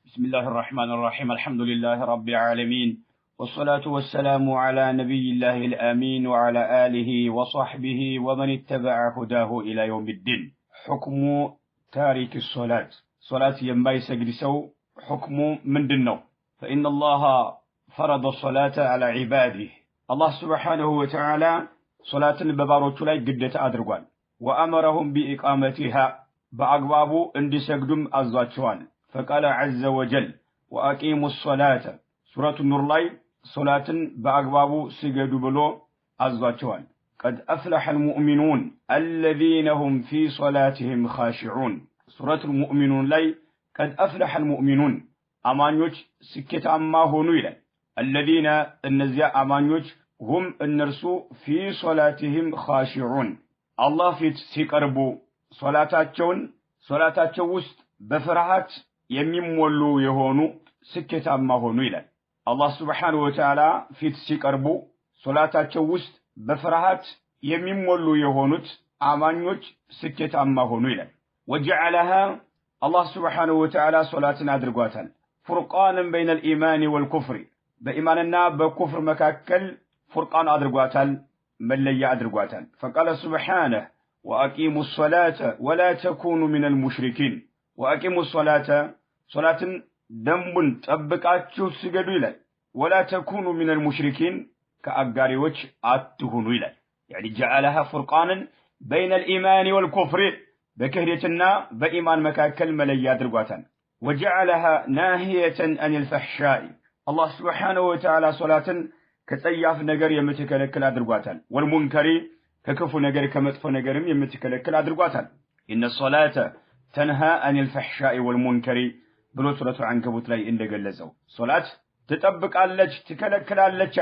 بسم الله الرحمن الرحيم الحمد لله رب العالمين والصلاة والسلام على نبي الله الأمين وعلى آله وصحبه ومن اتبع هداه إلى يوم الدين. حكم تارك الصلاة صلاة ينبغي سجدسو حكم من دنو، فإن الله فرض الصلاة على عباده. الله سبحانه وتعالى صلاة بباروت لاي قدت أدرقان وأمرهم بإقامتها بأقبابو اندي سجدم أزاتشوان. فقال عز وجل وأقيموا الصلاة سورة النور لاي صلاة بأقبابو سجدوا بلو أزاتشوان. قد أفلح المؤمنون الذين هم في صلاتهم خاشعون. سورة المؤمنون لاي قد أفلح المؤمنون أمانيوش سكت أما هنويلا الذين النزياء أمانيوش هم النرسو في صلاتهم خاشعون. الله في سيقربو صلاتاتشو وست بفرحات يميمولو يهونو سكت أما هنويلا. الله سبحانه وتعالى في سيقربو صلاتاتشو وست بفرحات يميمولو يهونوت أمانيوش سكت أما هنويلا. وجعلها الله سبحانه وتعالى صلاة أدرقواتا فرقانا بين الإيمان والكفر. بإيماننا بكفر مكاكل فرقان أدرقواتا ملي أدرقواتا. فقال سبحانه وأقيموا الصلاة ولا تكونوا من المشركين. وأقيموا الصلاة صلاة دنب تبقاتشو سجدوا إلي ولا تكونوا من المشركين كأقاري وجه أتهنوا إلي، يعني جعلها فرقانا بين الإيمان والكفر بكهريتنا بإيمان مكاكل ملي أدرقواتا. وجعلها ناهية عن الفحشاء. الله سبحانه وتعالى صلاة كتياف نجر يمتكلكل أدرقواتا والمنكر ككفو نجر كمطفو نجر يمتكلكل أدرقواتا. إن الصلاة تنهى عن الفحشاء والمنكر بلو سورة عنكبوت لاي إندق اللزو. صلاة تطبق اللج تكلكل اللج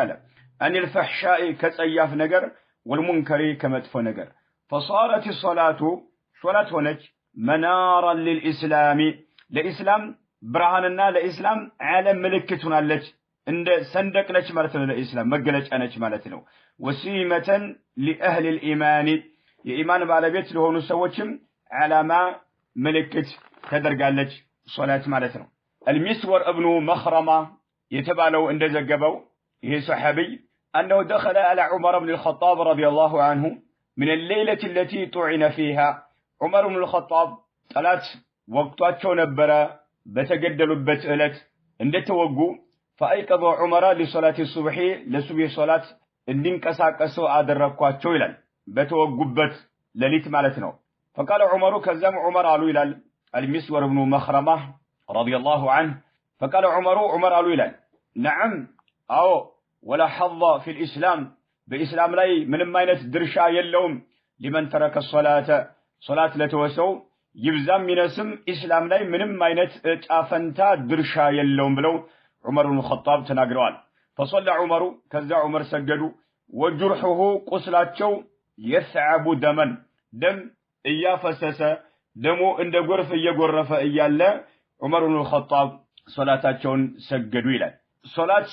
عن الفحشاء كتياف نجر والمنكر كمطفو نجر. فصارت الصلاة صلاة ونج منارا للإسلام لإسلام برهاننا لإسلام عالم ملكتنا اللج عند صندق لج مالتنا لإسلام مقلج أنج مالتنا. وسيمة لأهل الإيمان يإيمان بالبيت لهون سوتشم على ما ملكت تدرق اللج صلاة مالتنا. المسور ابن مخرمة يتبالو عند زقبو هي صحابي أنه دخل على عمر بن الخطاب رضي الله عنه من الليلة التي طعن فيها. عمر بن الخطاب ثلاث وقتاتشو نبرا بتقدلوا بتقلت عند توقو فأيقظ عمر لصلاة الصبح لصبح صلاة اندين كساكسو أدركواتشو إلال بتوقو بت لليت مالتنا. فقال عمر كزام عمر قالوا إلال المسور بن مخرمة رضي الله عنه. فقال عمر قالوا إلال نعم أو ولا حظ في الإسلام بإسلام لاي من ماينة درشا يلوم لمن ترك الصلاة صلاة لتوسو يبزام من اسم إسلام لاي من ماينة اتافنتا درشا يلوم بلو عمر بن الخطاب تناقروان. فصلى عمر كذا عمر سجدوا وجرحه قسلاتشو يثعب دما دم إيا فسس دمو عند غرف يغرف إيالا عمر بن الخطاب صلاتاتشون سجدوا إلى صلاة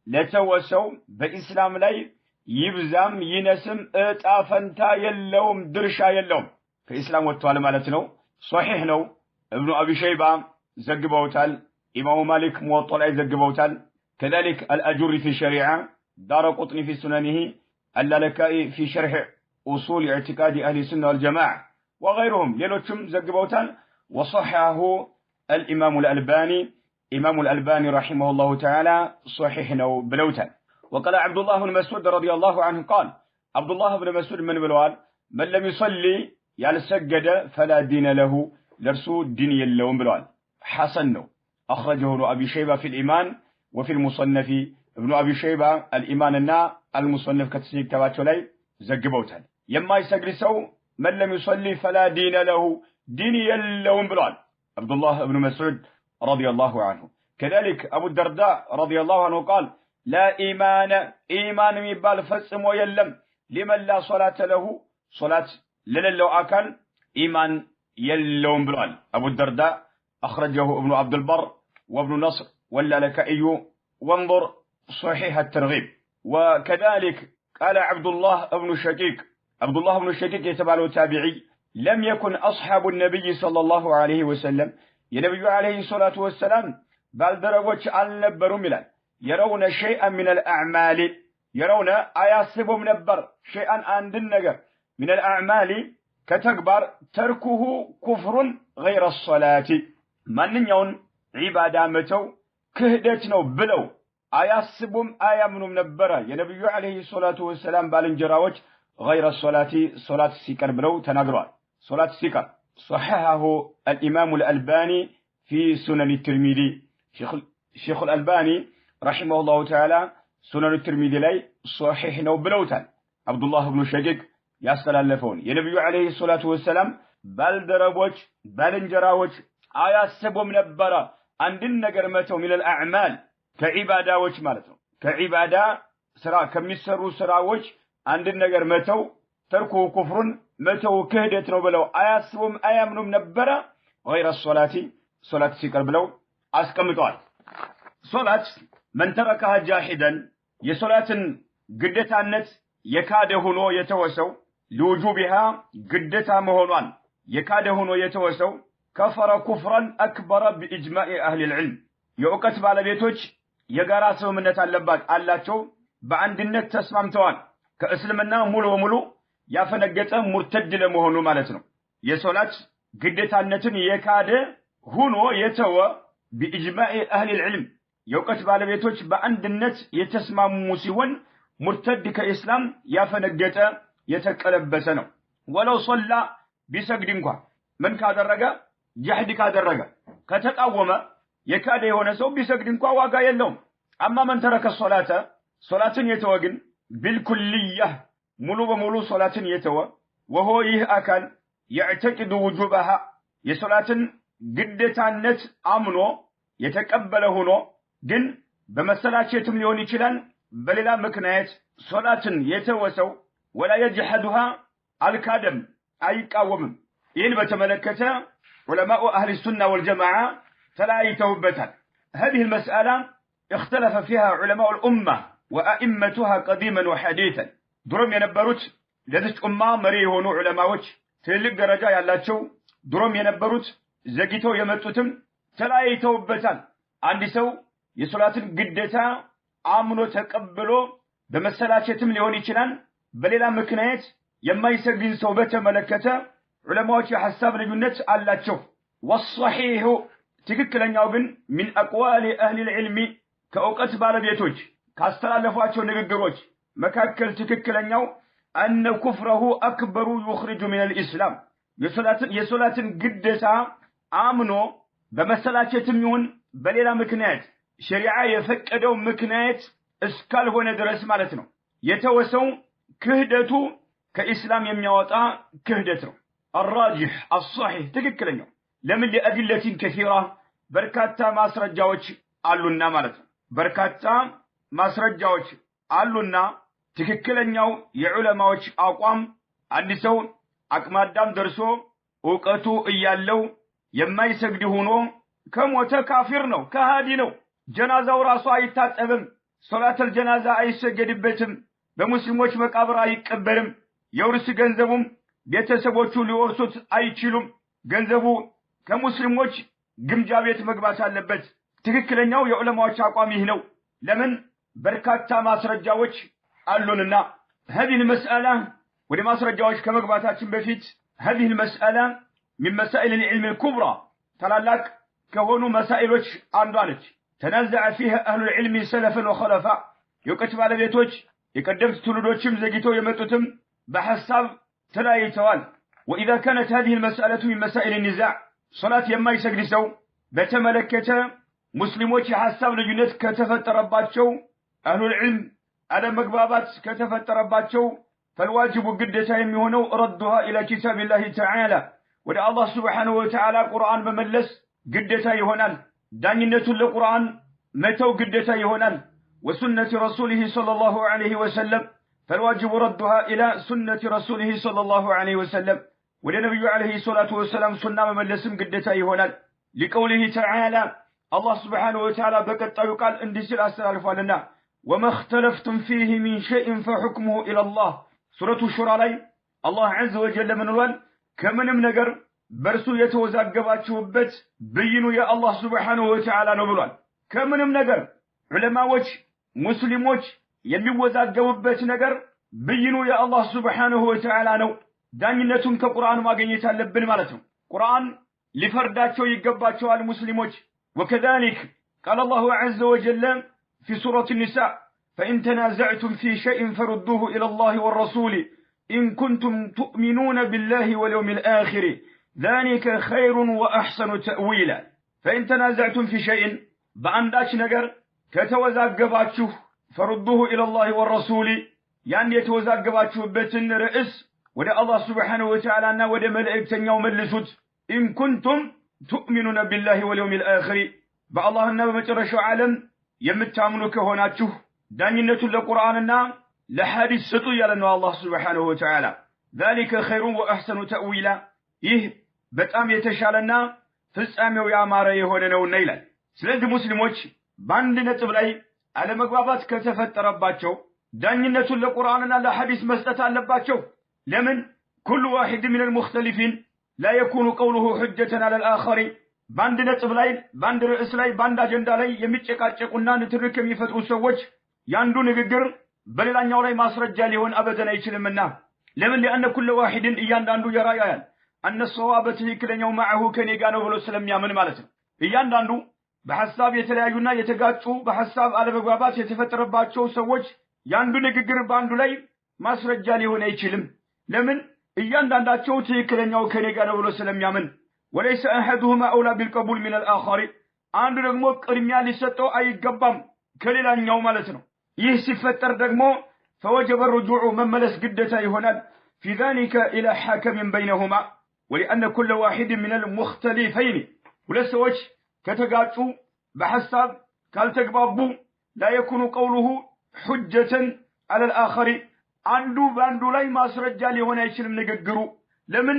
لتوسو بإسلام لاي يبزام ينسم اتافنتا يلوم درشا يلوم كإسلام وطوال مالتنو صحيح نو. ابن أبي شيبة زقبوتال، إمام مالك موطلع زقبوتال، كذلك الأجر في الشريعة، دار قطني في سننه، اللالكائي في شرح أصول اعتقاد أهل السنة والجماعة وغيرهم ليلوتشم زقبوتال. وصححه الإمام الألباني إمام الألباني رحمه الله تعالى صحيح نو بلوتال. وقال عبد الله بن مسعود رضي الله عنه قال عبد الله بن مسعود من بلوال من لم يصلي يالسجد فلا دين له لرسو دين يلوم بلوال. حسن أخرجه ابن أبي شيبة في الإيمان وفي المصنف. ابن أبي شيبة الإيمان المصنف كتسيب تواتولي زقبوتان. يما يسجرسو من لم يصلي فلا دين له دين يلوم بلوال عبد الله بن مسعود رضي الله عنه. كذلك أبو الدرداء رضي الله عنه قال لا إيمان يبال فسم ويلم لمن لا صلاة له صلاة للو أكل إيمان يلوم بلوال. أبو الدرداء أخرجه ابن عبد البر وابن نصر واللالكائي وانظر صحيح الترغيب. وكذلك قال عبد الله بن شقيق يتبع تابعي لم يكن أصحاب النبي صلى الله عليه وسلم ينبي عليه الصلاة والسلام ባልደረቦች አልነበሩም ይላል يرون شيئا من الأعمال يرون أياسبهم نبر شيئا عندن ነገር من الأعمال كتكبر تركه كفر غير الصلاة ማንኛውን ዒባዳ መተው ክህደት ነው ብለው አያስቡም አያምኑም ነበር የነብዩ አለይሂ ሰላቱ ወሰለም ባልንጀራዎች غير الصلاة صلاة ሲቀር ብለው ተናግረዋል صلاة ሲቀር صححه الإمام الألباني في سنن الترمذي شيخ الألباني رحمه الله تعالى سنن الترمذي ላይ صحيح ነው ብለውታል عبد الله بن شقيق ያስተላለፈውን የነብዩ አለይሂ ሰላቱ ወሰለም ባልደረቦች ባልንጀራዎች አያስቡም ነበር አንድን ነገር መተው من الأعمال ከዒባዳዎች ማለት ነው ከዒባዳ ስራ ከሚሰሩ ስራዎች አንድን ነገር መተው ተርኩ ኩፍሩን መተው ክህደት ነው ብለው አያስቡም አያምኑም ነበር غير الصلاة صلاة ሲቀር ብለው አስቀምጠዋል ሶላት من تركها جاحدا የሶላትን ግዴታነት የካደ ሆኖ የተወሰው لوجوبها ግዴታ መሆኗን የካደ ሆኖ የተወሰው كفر كفرا أكبر بإجماع أهل العلم የእውቀት ባለቤቶች የጋራ ስምምነት አላቸው በአንድነት ተስማምተዋል ከእስልምና ሙሉ በሙሉ ያፈነገጠ ሙርተድ ለመሆኑ ማለት ነው የሶላት ግዴታነትን የካደ ሆኖ የተወ بإجماع أهل العلم የእውቀት ባለቤቶች በአንድነት የተስማሙ ሲሆን ሙርተድ ከእስላም ያፈነገጠ የተቀለበሰ ነው ወለው صلى ቢሰግድ እንኳን ምን ካደረገ ጀህድ ካደረገ ከተቃወመ የካደ የሆነ ሰው ቢሰግድ እንኳን ዋጋ የለውም አማ من ترك الصلاة صلاةን የተወ ግን بالكلية ሙሉ በሙሉ ሶላትን የተወ وهو ይህ አካል يعتقد وجوبها የሶላትን ግዴታነት አምኖ የተቀበለ ሆኖ ግን በመሰላቸትም ሊሆን ይችላል በሌላ ምክንያት ሶላትን የተወሰው ولا يجحدها الكادم አይቃወምም ይህን በተመለከተ علماء أهل السنة والجماعة تلايتوبتها هذه المسألة اختلف فيها علماء الأمة وأئمتها قديما وحديثا درم ينبروت لذلك أمة مريهون علماء تلك درجة يالاتشو درم ينبروت زكيتو يمتوتم تلايتوبتها عندي سو يصلاة قدتا آمنو تقبلو بمسلاتشتم ليوني چلان بليلا مكنايت يما يسقين صوبة ملكتا علماء حساب لجنة አላቸው والصحيح ትክክለኛው ግን من أقوال أهل العلم ከእውቀት ባለቤቶች ካስተላለፏቸው ንግግሮች መካከል ትክክለኛው أن كفره أكبر يخرج من الإسلام የሶላትን ግዴታ አምኖ በመሰላቸትም ይሁን በሌላ ምክንያት ሸሪዓ የፈቀደው ምክንያት እስካልሆነ ድረስ ማለት ነው የተወሰው ክህደቱ ከኢስላም የሚያወጣ ክህደት ነው الراجح الصحيح تككلنيو لمن لأدلة كثيرة بركاتا ماسرجاوش አሉና ማለት ነው በርካታ ማስረጃዎች አሉና ትክክለኛው የዑለማዎች አቋም አንድ ሰው አቅማዳም ደርሶ ዕውቀቱ እያለው የማይሰግድ ሆኖ ከሞተ ካፊር ነው ከሃዲ ነው ጀናዛው ራሱ አይታጠብም ሶላተል ጀናዛ አይሰገድበትም በሙስሊሞች መቃብር አይቀበርም የውርስ ገንዘቡም ቤተሰቦቹ ሊወርሱት አይችሉም ገንዘቡ ከሙስሊሞች ግምጃ ቤት መግባት አለበት ትክክለኛው የዑለማዎች አቋም ይህ ነው ለምን በርካታ ማስረጃዎች አሉንና هذه المسألة ወደ ማስረጃዎች ከመግባታችን በፊት هذه المسألة من مسائل العلم الكبرى ታላላቅ ከሆኑ مسائሎች አንዷ ነች تنازع فيها أهل العلم سلفا وخلفا የእውቀት ባለቤቶች የቀደምት ትውልዶችም ዘግይተው የመጡትም በሐሳብ ተለያይተዋል وإذا كانت هذه المسألة من مسائل النزاع صلاة يما يسجد سو በተመለከተ ሙስሊሞች የሐሳብ ልዩነት ከተፈጠረባቸው أهل العلم على مغبابات ከተፈጠረባቸው فالواجب ግዴታ የሚሆነው ردها إلى كتاب الله تعالى ወደ አላህ Subhanahu Wa Ta'ala ቁርአን በመለስ ግዴታ ይሆናል ዳኝነቱን ለቁርአን መተው ግዴታ ይሆናል وسنة رسوله صلى الله عليه وسلم فالواجب ردها إلى سنة رسوله صلى الله عليه وسلم ولنبي عليه الصلاة والسلام سنة مملسم قدتا يهونال لقوله تعالى الله سبحانه وتعالى بكت يقال اندسل أسرالف لنا وما اختلفتم فيه من شيء فحكمه إلى الله سورة الشورى لي الله عز وجل من الوال كمن منقر برسو يتوزاق قبات شوبت بينوا يا الله سبحانه وتعالى نبلوال ከምንም ነገር ዑለማዎች ሙስሊሞች የሚወዛገቡበት ነገር ብይኑ የአላህ Subhanahu Wa Ta'ala ነው ዳኝነቱን ከቁርአን ማግኘት አለብን ማለት ነው ቁርአን ሊፈርዳቸው ይገባቸዋል ሙስሊሞች وكذلك قال الله عز وجل في سورة النساء فإن تنازعتم في شيء فردوه إلى الله والرسول إن كنتم تؤمنون بالله واليوم الآخر ذلك خير وأحسن تأويلا فإن تنازعتم في شيء بأنداش نجر كتوزاقباتشو فردوه إلى الله والرسول يعني يتوزاقباتشو بتن رئيس ودا الله سبحانه وتعالى ودا ملائكة يوم اللسود إن كنتم تؤمنون بالله واليوم الآخر بالله النبي مترشو عالم يمتعملك هناتشو دانينة لقرآننا لحديث سطوية لأنه الله سبحانه وتعالى ذلك خير وأحسن تأويلا بتأم يتشالنا فسأم ويعمار يهوننا والنيلا سلد مسلموش باندنا تبلاي على مقبابات كتفت رباتشو دانينة لقرآننا لحديث مستطع لباتشو لمن كل واحد من المختلفين لا يكون قوله حجة على الآخر باندنا تبلاي باند رئيسلاي باند أجندالي يمتشكاتشكونا نتركم يفتروا سوج ياندو نغير بللانياو لاي ماسرجا ليهون ابدا አይችልምና ለምን لان كل واحد እያንዳንዱ يرايان ان الصواب ትክክለኛው معه ከኔ ጋር ነው ብሎ ስለሚያምን ማለት ነው እያንዳንዱ በሐሳብ የተለያዩና የተጋጩ በሐሳብ አለመግባባት የተፈጠረባቸው ሰዎች ያንዱ ንግግር ባንዱ ላይ ማስረጃ ሊሆን አይችልም ለምን እያንዳንዳቸው ትክክለኛው ከኔ ጋር ነው ብሎ ስለሚያምን وليس احدهما اولى بالقبول من الاخر አንዱ ደግሞ ቅድሚያ ሊሰጠው አይገባም ከሌላኛው ማለት ነው ይህ ሲፈጠር ደግሞ فوجب الرجوع مملس قدتا يهونال في ذلك إلى حاكم بينهما ولأن كل واحد من المختلفين ولسوج كتقاتوا بحساب كالتقبابو لا يكون قوله حجة على الآخر عنده باندو لاي ما سرجالي هنا يشلم نققروا لمن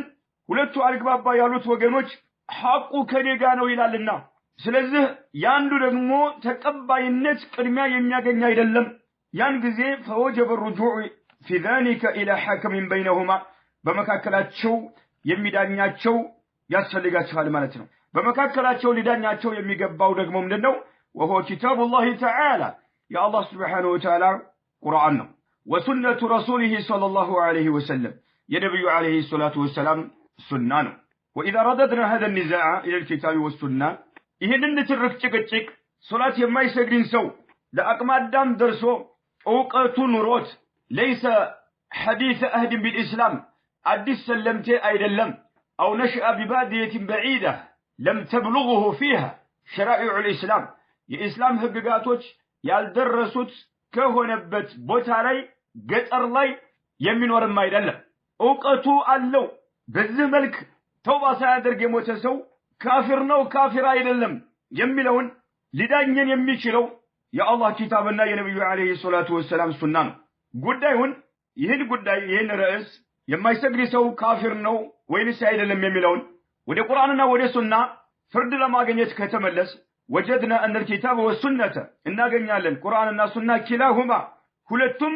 ولتو القبابا يالوت وقنوش حقو كنيقانو إلى لنا ስለዚህ ያንዱ ደግሞ ተቀባይነት ቅድሚያ የሚያገኝ አይደለም ያን ጊዜ فوجب الرجوع في ذلك الى حاكم بينهما በመካከላቸው የሚዳኛቸው ያስፈልጋቸዋል ማለት ነው በመካከላቸው ሊዳኛቸው የሚገባው ደግሞ ምንድነው وهو كتاب الله تعالى يا الله سبحانه وتعالى قرآن وسنة رسوله صلى الله عليه وسلم يا نبي عليه الصلاة والسلام سنة وإذا رددنا هذا النزاع إلى الكتاب والسنة ይሄንን ንትርክ ጭቅጭቅ ሶላት የማይሰግድን ሰው ለአቅመ አዳም ደርሶ ዕውቀቱ ኑሮት ليس حديث أهد بالإسلام አዲስ ሰለምቴ አይደለም أو نشأ ببادية بعيدة لم تبلغه فيها شرائع الإسلام የኢስላም ህግጋቶች ያልደረሱት ከሆነበት ቦታ ላይ ገጠር ላይ የሚኖርም አይደለም ዕውቀቱ አለው በዚህ መልክ ተውባ ሳያደርግ የሞተ ሰው ካፊር ነው ካፊር አይደለም የሚለውን ሊዳኘን የሚችለው የአላህ ኪታብና የነብዩ አለይሂ ሰላቱ ወሰለም ሱና ነው ጉዳዩን ይህን ርዕስ የማይሰግድ ሰው ካፊር ነው ወይስ አይደለም የሚለውን ወደ ቁርአንና ወደ ሱና ፍርድ ለማግኘት ከተመለስ وجدنا ان الكتاب والسنه እናገኛለን ቁርአንና ሱና كلاهما ሁለቱም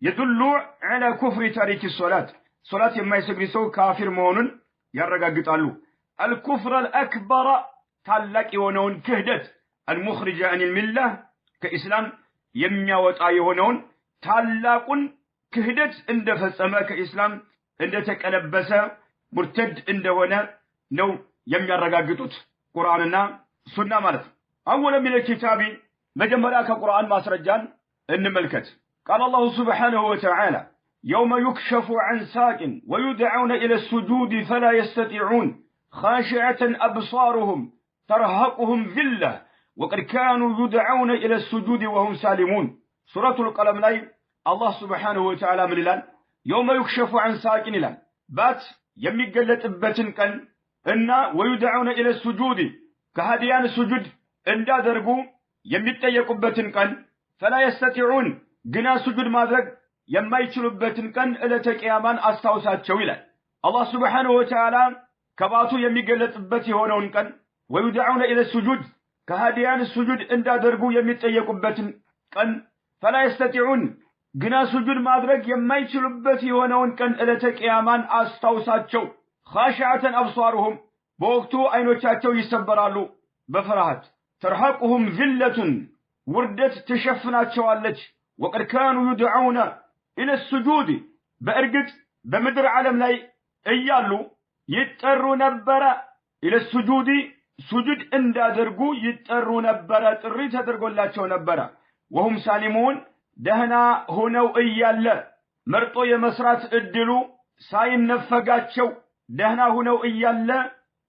يدل على كفر تارك الصلاه ሶላት የማይሰግድ ሰው ካፊር መሆኑን ያረጋግጣሉ الكفر الأكبر ታላቅ የሆነውን ክህደት المخرج عن المله ከኢስላም የሚያወጣ የሆነውን ታላቁን ክህደት እንደፈጸመ ከኢስላም እንደተቀለበሰ ሙርተድ እንደሆነ ነው የሚያረጋግጡት ቁርአንና ሱና ማለት أولا من الكتاب መጀመሪያ ከቁርአን ማስረጃን እንመልከት قال الله سبحانه وتعالى يوم يكشف عن ساق ويدعون إلى السجود فلا يستطيعون خاشعة أبصارهم ترهقهم ذلة وقد كانوا يدعون إلى السجود وهم سالمون سورة القلم لاي الله سبحانه وتعالى من الآن يوم يكشف عن ساق الآن بات يميقلت بتنكن إنا ويدعون إلى السجود كهديان السجود إن دادرقوا يميتيق بتنكن فلا يستطيعون قنا سجود ماذا يميتلوا بتنكن إلى تكيامان أستوسات شويلا الله سبحانه وتعالى كباتو የሚገለጥበት የሆነውን ቀን ويدعون الى السجود كهاديان السجود እንዳደርጉ የሚጠየቁበትን ቀን فلا يستطيعون ግና سجود ማድረግ የማይችሉበት የሆነውን ቀን ዕለተ ቂያማን አስተውሳቸው خاشعة ابصارهم በወቅቱ አይኖቻቸው ይሰበራሉ በፍርሃት ተርሐቁሁም ዚለቱን ውርደት ትሸፍናቸዋለች ወቀድ ካኑ ይድዑነ ኢለ ሱጁድ በእርግጥ በምድር ዓለም ላይ እያሉ ይጠሩ ነበረ ኢለ ሱጁድ ሱጁድ እንዳደርጉ ይጠሩ ነበረ ጥሪ ተደርጎላቸው ነበረ ወሁም ሳሊሙን ደህና ሆነው እያለ መርጦ የመስራት እድሉ ሳይነፈጋቸው ደህና ሆነው እያለ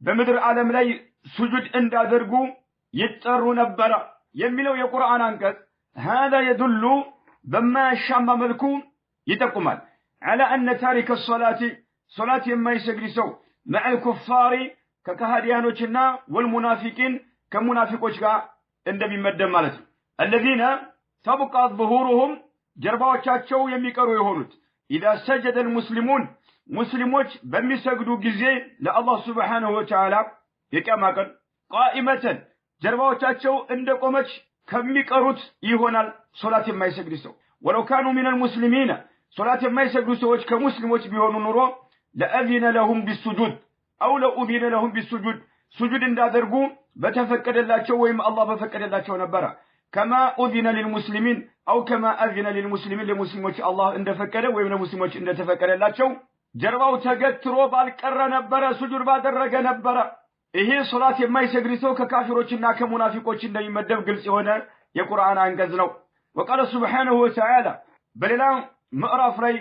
በምድር ዓለም ላይ ሱጁድ እንዳደርጉ ይጠሩ ነበረ የሚለው የቁርአን አንቀጽ هذا يدل بما شام ملكو يتقمال على أن تارك الصلاة صلاة ما يسجلسو مع الكفار ككهديانوچنا والمنافقين كمنافقوچا እንደሚ መደብ ማለት الذين تبقى ظهورهم ጀርባዎቻቸው የሚቀሩ የሆኑት اذا سجد المسلمون ሙስሊሞች በሚሰግዱ ጊዜ ለአላህ Subhanahu Wa Ta'ala የቂያማ ቀን قائمة ጀርባዎቻቸው እንደቆመች ከሚቀሩት ይሆናል ሶላት የማይሰግዱ ሰው ولو كانوا من المسلمين ሶላት የማይሰግዱ ሰዎች ከሙስሊሞች ቢሆኑ ኑሮ لأذن لهم بالسجود أو لأذن لهم بالسجود سجود እንዳደርጉ በተፈቀደላቸው ወይም አላህ በፈቀደላቸው ነበር كما أذن للمسلمين أو كما أذن للمسلمين للمسلمين الله እንደፈቀደ ወይም ለሙስሊሞች እንደተፈቀደላቸው ጀርባው ተገትሮ ባልቀረ ነበር سجود ባደረገ ነበር ይሄ ሶላት የማይሰግድ ሰው ከካፊሮችና ከሙናፊቆች እንደሚመደብ ግልጽ የሆነ የቁርአን አንቀጽ ነው وقال سبحانه وتعالى በሌላ ምዕራፍ ላይ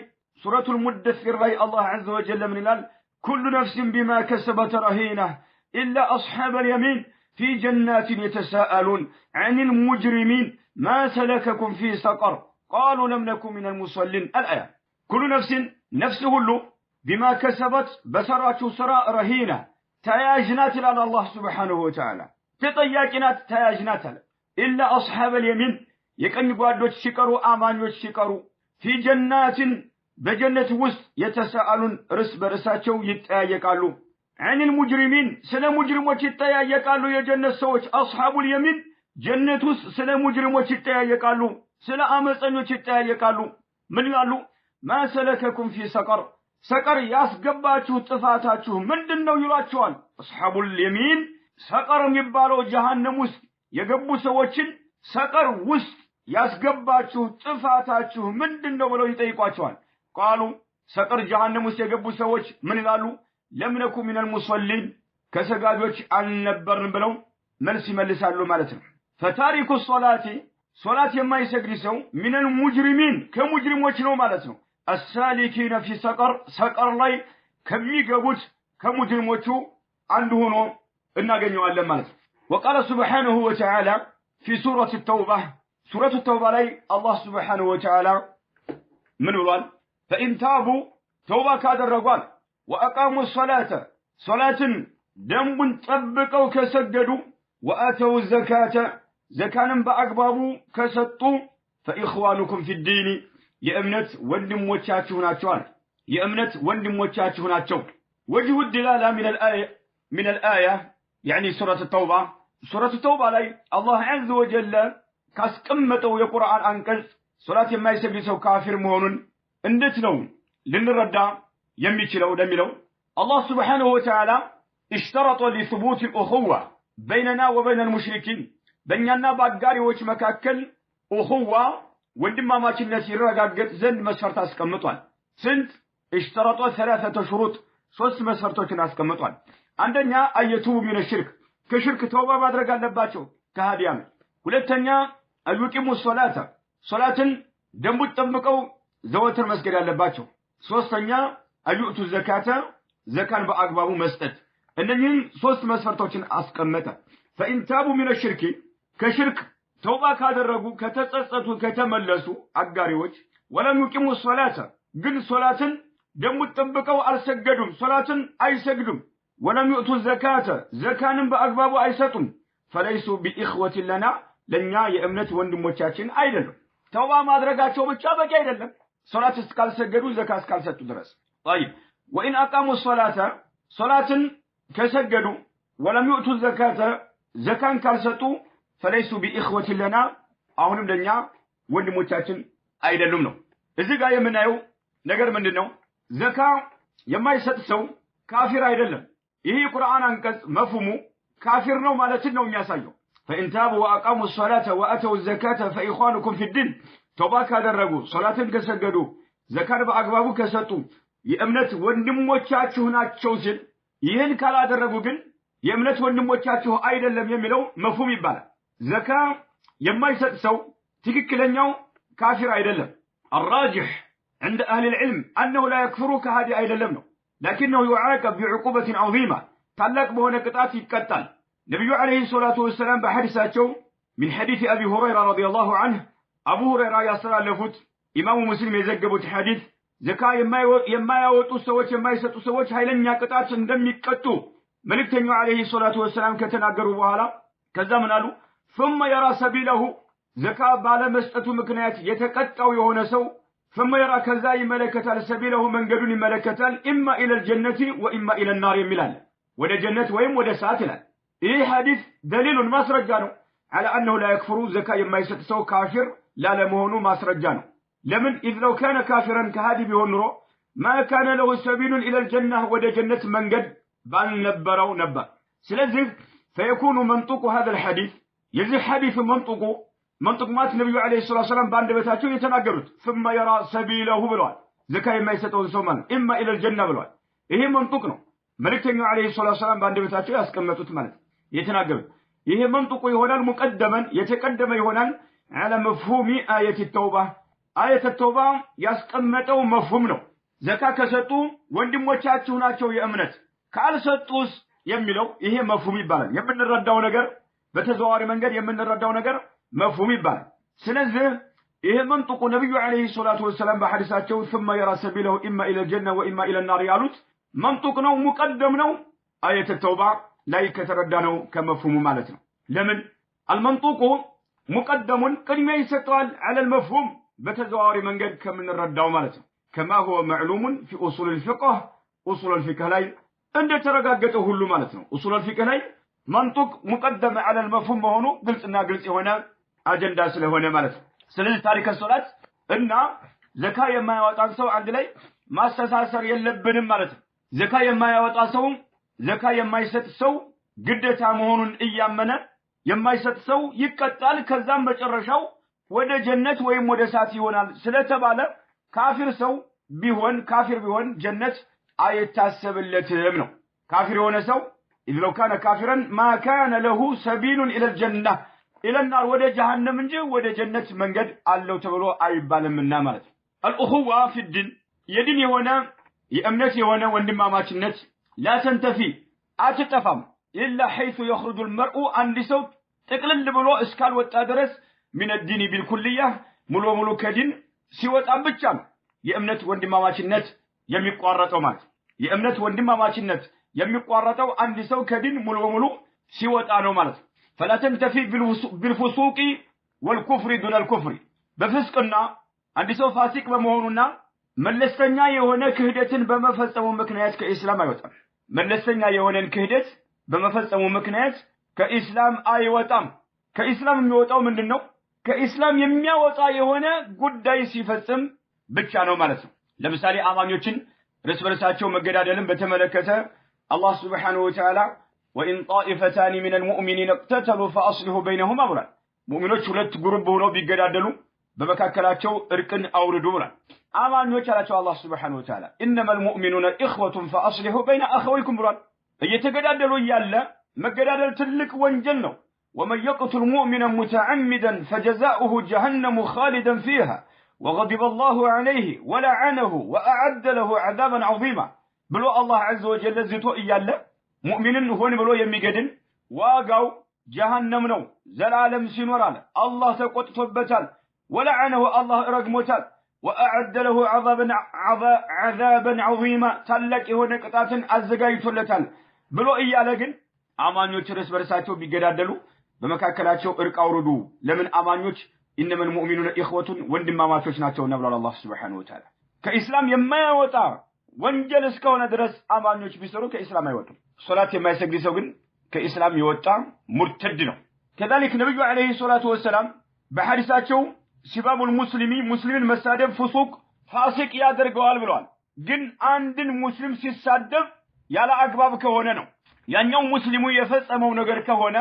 ሱረቱል ሙደሲር ላይ አላህ عز وجل ምን ይላል كل نفس بما كسبت رهينة إلا أصحاب اليمين في جنات يتساءلون عن المجرمين ما سلككم في سقر قالوا لم نكن من المصلين الآية كل نفس له بما كسبت بسرات سراء رهينة تياجنات على الله سبحانه وتعالى تطياجنات تياجنات إلا أصحاب اليمين يكن يقعدوا تشكروا آمانوا تشكروا في جنات بجنة وسط يتساءلون رس برساتشو يتأيقالوا عن المجرمين سلا مجرموች ይጠያየቃሉ የጀነት ሰዎች أصحاب اليمين جنة وسط سلا مجرموች ይጠያየቃሉ سلا አመፀኞች ይጠያየቃሉ ምን ይላሉ ما سلككم في سقر سقر ያስገባችሁ ጥፋታችሁ ምንድነው ይሏቸዋል أصحاب اليمين سقر የሚባለው ጀሃነም ውስጥ የገቡ ሰዎችን سقر ውስጥ ያስገባችሁ ጥፋታችሁ ምንድነው ብለው ይጠይቋቸዋል قالوا سقر جهنم ውስጥ የገቡ ሰዎች ምን ይላሉ لم نكن من المصلين ከሰጋጆች አልነበርን ብለው መልስ ይመልሳሉ ማለት ነው فتارك الصلاه صلاه የማይሰግድ ሰው من المجرمين ከሙጅሪሞች ነው ማለት ነው السالكين في سقر ላይ ከሚገቡት ከሙጅሪሞቹ አንዱ ሆኖ እናገኘዋለን ማለት ነው وقال سبحانه وتعالى في سورة التوبة ላይ الله سبحانه وتعالى من ይላል فإن تابوا توبة ካደረጓል وأقاموا الصلاة صلاة دنبن طبقوا كسجدوا وآتوا الزكاة زكاة بأقبابوا كسطوا فإخوانكم في الدين يأمنت وندموچاچو ናቸዋል يأمنت وندموچاچو ናቸው وجه الدلالة من الآية يعني سورة التوبة ላይ الله عز وجل ካስቀመጠው የቁርአን አንቀጽ ሶላት የማይሰግድ ሰው ካፊር መሆኑን እንዴት ነው ልንረዳ የሚችለው ለሚለው الله سبحانه وتعالى اشترط لثبوت الأخوة بيننا وبين المشركين بيننا باغاريዎች መካከል أخوة ወንድማማችነት ይረጋገጥ ዘንድ መስፈርት አስቀምጧል ስንት اشترط 3 شروط 3 መስፈርቶችን አስቀምጧል አንደኛ አየቱቡ من الشرك ከሽርክ ተውባ ማድረግ አለባቸው ከሃዲያን ሁለተኛ አዩቂሙ ሶላትን ደንቡ ጠብቀው ዘወትር መስገድ አለባቸው ሶስተኛ አዩቱ ዘካን በአግባቡ መስጠት እነኚህን 3 መስፈርቶችን አስቀመጠ فإن تابوا من الشرك ከሽርክ ተውባ ካደረጉ ከተጸጸቱ ከተመለሱ አጋሪዎች ወለም ይቂሙ ሶላተ ግን ሶላትን ደንቡ ጠብቀው አልሰገዱም ሶላትን አይሰግዱም ወለም ይቱ ዘካንን በአግባቡ አይሰጡም فليسوا بإخوة لنا ለኛ የእምነት ወንድሞቻችን አይደለም ተውባ ማድረጋቸው ብቻ በቂ አይደለም ሶላት እስካልሰገዱ ዘካ እስካልሰጡ ድረስ طيب وإن أقاموا الصلاة صلاة كسجدوا ولم يؤتوا الزكاة زكاة كالسطوا فليسوا بإخوة لنا أهونم دنيا ወንድሞቻችን አይደሉም ነው እዚህ ጋር የምናየው ነገር ምንድነው ዘካ የማይሰጥ ሰው ካፊር አይደለም ይሄ ቁርአን አንቀጽ መፍሙ ካፊር ነው ማለት ነው የሚያሳየው فإن تابوا وأقاموا الصلاة وأتوا الزكاة فإخوانكم في الدين توبة كادرغو صلاة كسجدوا زكاة بأقبابو كسطوا የእምነት ወንድሞቻችሁ ናቸው ሲል ይህን ካላደረጉ ግን የእምነት ወንድሞቻችሁ አይደለም የሚለው መፍሁም ይባላል ዘካ የማይሰጥ ሰው ትክክለኛው ካፊር አይደለም الراجح عند أهل العلم أنه لا يكفر كهادي አይደለም ነው لكنه يعاقب بعقوبة عظيمة ታላቅ በሆነ ቅጣት ይቀጣል ነብዩ አለይሂ ሰላቱ ወሰለም በሐዲሳቸው من حديث أبي هريرة رضي الله عنه أبو هريرة ያስተላለፉት ኢማሙ ሙስሊም የዘገቡት ሐዲስ ዘካ የማያወጡ ሰዎች የማይሰጡ ሰዎች ኃይለኛ ቅጣት እንደሚቀጡ መልእክተኛው አለይሂ ሰላቱ ወሰለም ከተናገሩ በኋላ ከዛ ምን አሉ ثم يرى سبيله ዘካ ባለመስጠቱ ምክንያት የተቀጣው የሆነ ሰው ثم يرى ከዛ ይመለከታል سبيله መንገዱን ይመለከታል إما إلى الجنة وإما إلى النار የሚላል ወደ ጀነት ወይም ወደ እሳት ይላል ይህ ሐዲስ دليل ማስረጃ ነው على أنه لا يكفر ዘካ የማይሰጥ ሰው ካፊር ላለመሆኑ ማስረጃ ነው لمن إذ لو كان كافرا كهادي بيهنرو ما كان له سبيل إلى الجنة ودا جنة منقد بان نبرو نبا سلذي فيكون منطق هذا الحديث يزي حديث منطق مات النبي عليه الصلاة والسلام بان دبتاتو يتناقرت ثم يرى سبيله بلوان زكاة ما يستطيع سومان إما إلى الجنة بلوان إيه منطقنا ملك النبي عليه الصلاة والسلام بان دبتاتو يسكمتو تمانت يتناقرت إيه منطق يهونان مقدما يتقدم يهونان على مفهوم آية التوبة آية التوبة ያስቀመጠው መፍሁም ነው ዘካ ከሰጡ ወንድሞቻችሁ ናቸው የእምነት ካልሰጡስ የሚለው ይሄ መፍሁም ይባላል የምንረዳው ነገር በተዘዋዋሪ መንገድ የምንረዳው ነገር መፍሁም ይባላል ስለዚህ ይሄ መንጥቁ ነብዩ አለይሂ ሰላቱ ወሰለም በሐዲሳቸው ثم يرى سبيله إما إلى الجنة وإما إلى النار ያሉት መንጥቅ ነው ሙቀደም ነው آية التوبة ላይ ከተረዳነው ከመፍሁሙ ማለት ነው ለምን المنطق مقدم ቅድሚያ ይሰጣል على المفهوم بتزواري منجد كمن الرداو مالته كما هو معلوم في أصول الفقه أصول الفقه لاي عند ترقاقته هلو مالته أصول الفقه لاي منطق مقدم على المفهوم هنا قلت هنا أجندة سله هنا مالته سلسل تاريخ الصلاة إن زكاة ما يواتانسو عند لي ما استساسر يلبن مالته زكاة ما يواتانسو زكاة ما يستسو قدتا مهون إيامنا يما يستسو يكتال كزام بجرشو ወደ ጀነት ወይም ወደ እሳት ይሆናል ስለተባለ ካፊር ቢሆን ጀነት አይታሰብለትም ነው ካፊር የሆነ ሰው إذ لو كان كافرا ما كان له سبيل إلى الجنة إلى النار ወደ ጀሃነም እንጂ ወደ ጀነት መንገድ አለው ተብሎ አይባልምና ማለት الأخوة في الدين የዲን የሆነ የእምነት የሆነ ወንድማማችነት لا تنتفي አትጠፋም إلا حيث يخرج المرء عند ሰው ጥቅልል ብሎ እስካልወጣ ድረስ من الدين بالكلية ملو كدين سوات أبتشام يأمنت وندماماتشنت يميقوارتو مات يأمنت وندماماتشنت يميقوارتو عند سو كدين ملو سوات آنو مالت فلا تنتفي بالفسوق والكفر دون الكفر بفسقنا عند سو فاسق بمهوننا ملستنيا يهونا كهدتن بمفصمو مكنيات كإسلام أيوتام ملستنيا يهونا كهدت بمفصمو مكنيات كإسلام أيوتام كإسلام يوتاو من النو ከኢስላም የሚያወጣ የሆነ ጉዳይ ሲፈጽም ብቻ ነው ማለት ነው ለምሳሌ አማኞችን ርስ በርሳቸው መገዳደልን በተመለከተ አላህ Subhanahu Wa Ta'ala وإن طائفتان من المؤمنين اقتتلوا فأصلحوا بينهما ብሏል ሙእሚኖች ሁለት ግሩፕ ሆነው ቢገዳደሉ በመካከላቸው እርቅን አውርዱ ብሏል አማኞች አላቸው አላህ Subhanahu Wa Ta'ala إنما المؤمنون إخوة فأصلحوا بين أخويكم ብሏል እየተገዳደሉ ያለ መገዳደል ትልቅ ወንጀል ነው ومن يقتل مؤمنا متعمدا فجزاؤه جهنم خالدا فيها وغضب الله عليه ولعنه وأعد له عذابا عظيما بلو الله عز وجل زيتو إيالا مؤمن هون بلو يميقدن واقاو جهنم نو زلالم سنورال الله تقوتبتال ولعنه الله رقمتال وأعد له عذابا عظيما تلك هون قطات أزقايتولتال بلو إيالا جن አማኞች እርስ በርሳቸው ቢገዳደሉ በመካከላቸው እርቅ አውርዱ ለምን አማኞች إنما المؤمنون إخوة ወንድማማቾች ናቸውና ብሏል አላህ Subhanahu Wa Ta'ala ከኢስላም የማይወጣ ወንጀል እስከሆነ ድረስ አማኞች ቢሰሩ ከኢስላም አይወጡም ሶላት የማይሰግድ ሰው ግን ከኢስላም ይወጣ ሙርተድ ነው كذلك ነብዩ አለይሂ ሰላቱ ወሰለም በሐዲሳቸው ሲባቡል ሙስሊምን መሳደብ ፍሱቅ ፋሲቅ ያደርገዋል ብለዋል ግን አንድን ሙስሊም ሲሳደብ ያለ አግባብ ከሆነ ነው ያኛው ሙስሊሙ የፈጸመው ነገር ከሆነ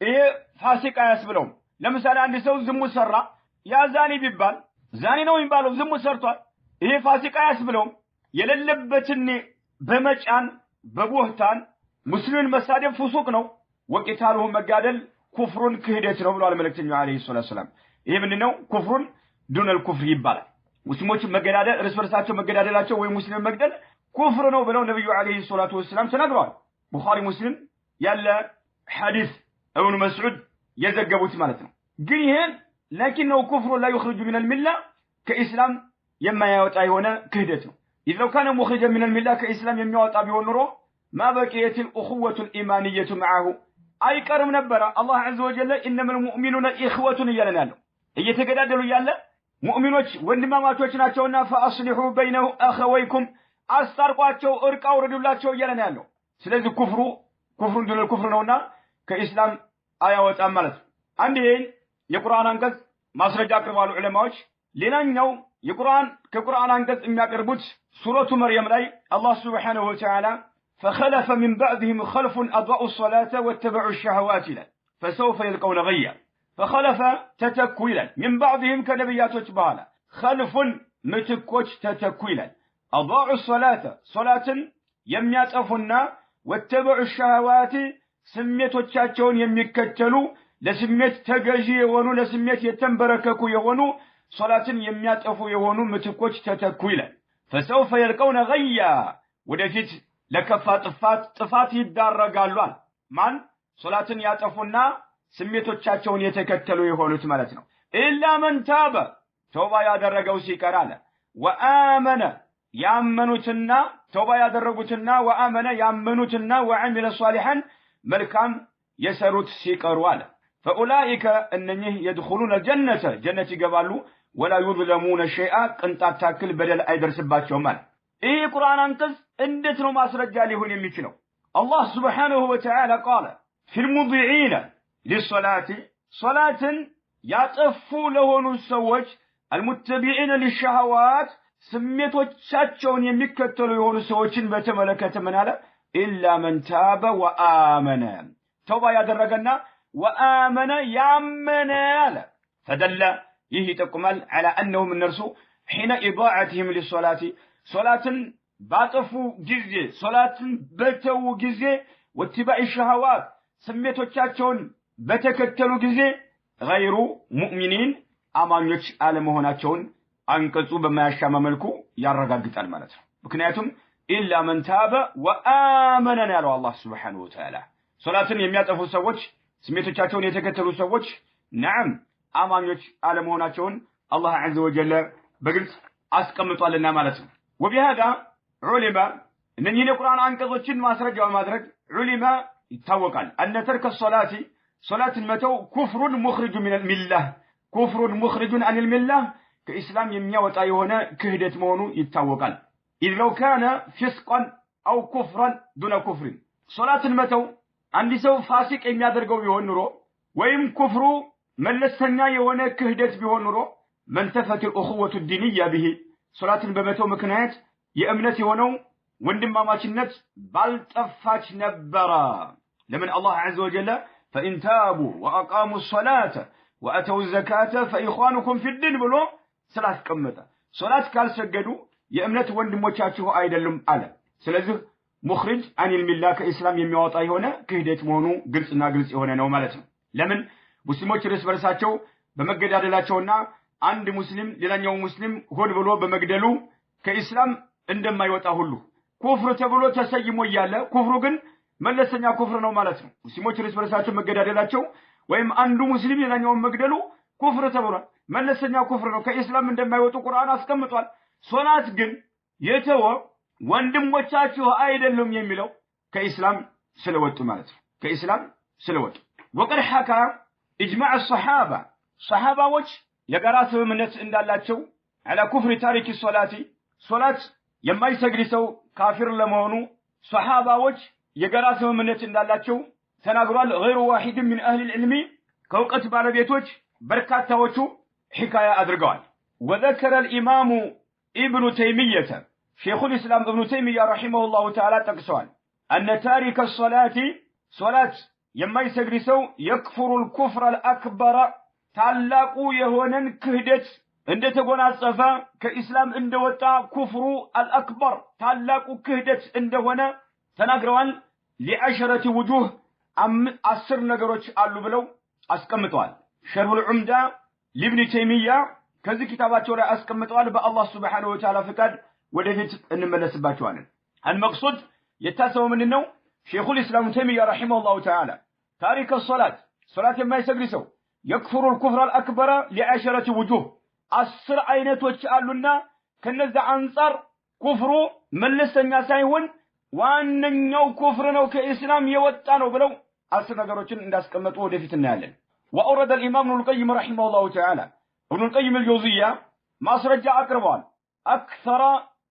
إيه فاسق يسبلهم لمثلا عند سو زمو سرّا يا زاني بيبال زاني نو يبالو زمو سرطوا إيه فاسق يسبلهم يللبتني بمجان ببوهتان مسلمين مسادم فسوق نو وقتالهم مقادل كفر كهدت نو على ملكتنا عليه الصلاة والسلام إيه من نو كفر دون الكفر يبال مسلموች መገዳደል እርስ በርሳቸው መገዳደላቸው ወይ ሙስሊም መግደል ኩፍር ነው ብለው ነብዩ አለይሂ ሰላቱ ወሰለም ተናግረዋል ቡኻሪ ሙስሊም ያለ ሐዲስ እብኑ መስዑድ የዘገቡት ማለት ነው ግን ይሄን لكنه كفر لا يخرج من المله كاسلام የማያወጣ የሆነ ክህደት ነው إذا كان مخرجا من المله كاسلام የሚያወጣ ቢሆን ኑሮ ما بقيت الاخوه الايمانيه معه አይቀርም ነበር አላህ عز وجل انما المؤمنون اخوه ይላል ያለው እየተገዳደሉ ያለ ሙእሚኖች ወንድማማቾች ናቸውና فاصلحوا بين اخويكم አስታርቋቸው እርቅ አውርዱላቸው ይላል ያለው ስለዚህ ኩፍሩን ድል ኩፍር ነውና ከኢስላም አያወጣም ማለት አንዴ የቁርአን አንቀጽ ማስረጃ አቅርባሉ ዑለማዎች ሌላኛው ከቁርአን አንቀጽ የሚያቀርቡት ሱረቱ መርየም ላይ አላህ Subhanahu Wa Ta'ala فخلف من بعدهم خلف اضاعوا الصلاه واتبعوا الشهوات فسوف يلقون غيا فخلف تتكويلا من بعضهم كنبياتوች በኋላ خلف ምትኮች ተተኩይላ اضاعوا الصلاه صلاه የሚያጠፉና واتبعوا الشهوات ስሜቶቻቸውን የሚከተሉ ለስሜት ተገዢ የሆኑ ለስሜት የተንበረከኩ የሆኑ ሶላትን የሚያጠፉ የሆኑ ምትኮች ተተኩይላ فسوف يلقون غيا ወደፊት ለከፋ ጥፋት ይዳረጋሉ ማን ሶላትን ያጠፉና ስሜቶቻቸውን የተከተሉ የሆኑት ማለት ነው ኢላ መን ታበ ተውባ ያደረገው ሲቀር አለ ወአመነ ያመኑትና ተውባ ያደረጉትና ወአመነ ያመኑትና ወአሚለ ሷሊሐን መልካም የሰሩት ሲቀሩ አለ فاولئك انهم يدخلون الجنه جنه ይገባሉ ولا يظلمون شيئا ቅንጣት ታክል በደል አይደርስባቸውም ማለት ይህ ቁርአን አንቀጽ እንዴት ነው ማስረጃ ሊሆን የሚችለው አላህ Subhanahu Wa Ta'ala قال في المضيعين للصلاه صلاه ያጠፉ ለሆኑ ሰዎች المتبعين للشهوات ስሜቶቻቸውን የሚከተሉ የሆኑ ሰዎችን በተመለከተ ምን አለ إلا من تاب وآمن ተውባ ያደረገና وآمن يامن على فدل يهتكمل على أنهم النرسو حين إضاعتهم للصلاة صلاة باطفوا جزء صلاة بتو جزء واتباع الشهوات سميتو تشاتشون بتكتلوا جزء غير مؤمنين أمانيوش على مهوناتشون أنكسوا بما يشام ملكو يرغاقت المالت بكنياتهم إلا من تاب وآمن نالو الله سبحانه وتعالى صلاة يمياتفوا سووش ስሜቶቻቸውን የተከተሉ ሰዎች نعم አማኞች አለመሆናቸውን አላህ عز وجل በግልጽ አስቀምጧልና ማለት ነው وبهذا علماء እነኚህ የቁርአን አንቀጾችን ማስረጃ በማድረግ علماء ይታወቃል أن ترك الصلاة صلاة المتو كفر مخرج من الملة كفر مخرج عن الملة كإسلام የሚያወጣ የሆነ ክህደት መሆኑ ይታወቃል إذ لو كان فسقا أو كفرا دون كفر صلاة المتو አንድ ሰው ፋሲቅ የሚያደርገው ቢሆን ኑሮ ወይም ኩፍሩ መለስተኛ የሆነ ክህደት ቢሆን ኑሮ መንተፈት الأخوة الدينية به ሶላትን በመተው ምክንያት የእምነት የሆነው ወንድማማችነት ባልጠፋች ነበር ለምን አላህ عز وجل فإن تابوا وأقاموا الصلاة وأتوا الزكاة فإخوانكم في الدين ብሎ ስላስቀመጠ ሶላት ካልሰገዱ የእምነት ወንድሞቻችሁ አይደሉም አለ ስለዚህ مخرج عن المله كاسلام የሚያወጣ የሆነ ክህደት መሆኑ ግልጽና ግልጽ የሆነ ነው ማለት ነው ለምን ሙስሊሞች እርስ በርሳቸው በመገዳደላቸውና አንድ ሙስሊም ሌላኛው ሙስሊም ሆድ ብሎ በመግደሉ ከኢስላም እንደማይወጣ ሁሉ ኩፍር ተብሎ ተሰይሞ ይያለ ኩፍሩ ግን መለሰኛ ኩፍር ነው ማለት ነው ሙስሊሞች እርስ በርሳቸው መገዳደላቸው ወይም አንዱ ሙስሊም ሌላኛውን መግደሉ ኩፍር ተብሏል መለሰኛ ኩፍር ነው ከኢስላም እንደማይወጡ ቁርአን አስቀምጧል ሶላት ግን የተወ ወንድሞቻችሁ አይደሉም የሚለው ከኢስላም ስለወጡ ማለት ነው ከኢስላም ስለወጡ وقد حكى اجماع الصحابه صحاباዎች የጋራ ስምምነት እንዳላቸው على كفر تارك الصلاه ሶላት የማይሰግድ ሰው ካፊር ለመሆኑ صحاباዎች የጋራ ስምምነት እንዳላቸው ተናግሯል غير واحد من اهل العلم ከውቀት ባለቤቶች በርካታዎቹ حكايه አድርገዋል وذكر الامام ابن تيميه شيخ الإسلام ابن تيمية رحمه الله تعالى تقصوان أن تارك الصلاة صلاة የማይሰግድ ሰው يكفر الكفر الأكبر ታላቁ የሆነን ክህደት እንደተጎናጸፈ ከኢስላም እንደወጣ ኩፍሩ አልአክበር ታላቁ ክህደት እንደሆነ ተናግረዋል። ሊአሸረቲ ውጁህ 10 ነገሮች አሉ ብለው አስቀምጠዋል። ሸርሁል ዑምዳ ለኢብኑ ተይሚያ ከዚህ ኪታባቸው ላይ አስቀምጠዋል። በአላህ Subhanahu Wa Ta'ala ፍቃድ ወደፊት እንመለስባቸዋለን። المقصود የታሰበው ምንድነው? ሼኹል ኢስላም ተይሚያ ረሂመሁላሁ ተዓላ ታሪክ ሶላት የማይሰግድ ሰው يكفر الكفر الأكبر لعشرة وجوه 10 አይነቶች አሉና ከነዛ አንፃር ኩፍሩ መለሰኛ ሳይሆን ዋነኛው ኩፍር ነው ከኢስላም የወጣ ነው ብለው 10 ነገሮችን እንዳስቀመጡ ወደፊት እናያለን። وأورد الإمام ابن القيم رحمه الله تعالى ابن القيم الجوزية ማስረጃ አቅርቧል። أكثر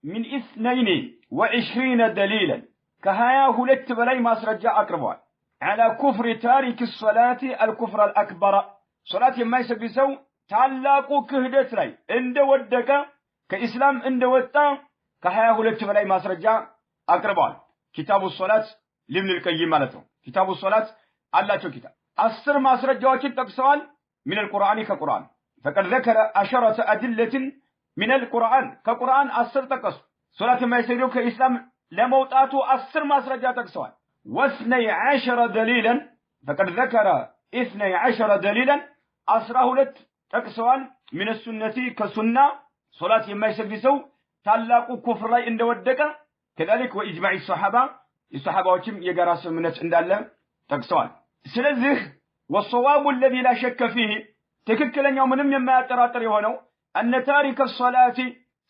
من 22 دليلا ከ22 በላይ ማስረጃ አቅርቧል على كفر تارك الصلاة الكفر الأكبر صلاة የማይሰግድ ሰው ታላቁ ክህደት ላይ እንደወደቀ ከኢስላም እንደወጣ ከ22 በላይ ማስረጃ አቅርቧል። ኪታቡ ሶላት ለኢብኑ القيم ማለት ነው። ኪታቡ ሶላት አላቸው ኪታብ 10 ማስረጃዎችን ጠቅሰዋል። من القرآن ከቁርአን فقد ذكر 10 أدلة من القرآن ከቁርአን 10 ጠቀሱ። ሶላት የማይሰግዱ ከኢስላም ለመውጣቱ 10 ማስረጃ ጠቅሰዋል። و12 دليلا فقد ذكر 12 دليلا 12 ጠቅሰዋል። من السنة كسنة صلاة የማይሰግድ ሰው ታላቁ ኩፍር ላይ እንደወደቀ كذلك وإجماع الصحابة الصحابዎችም የጋራ ስምምነት እንዳለ ጠቅሰዋል። ስለዚህ والصواب الذي لا شك فيه ትክክለኛው ምንም የማያጠራጥር የሆነው أن تارك الصلاة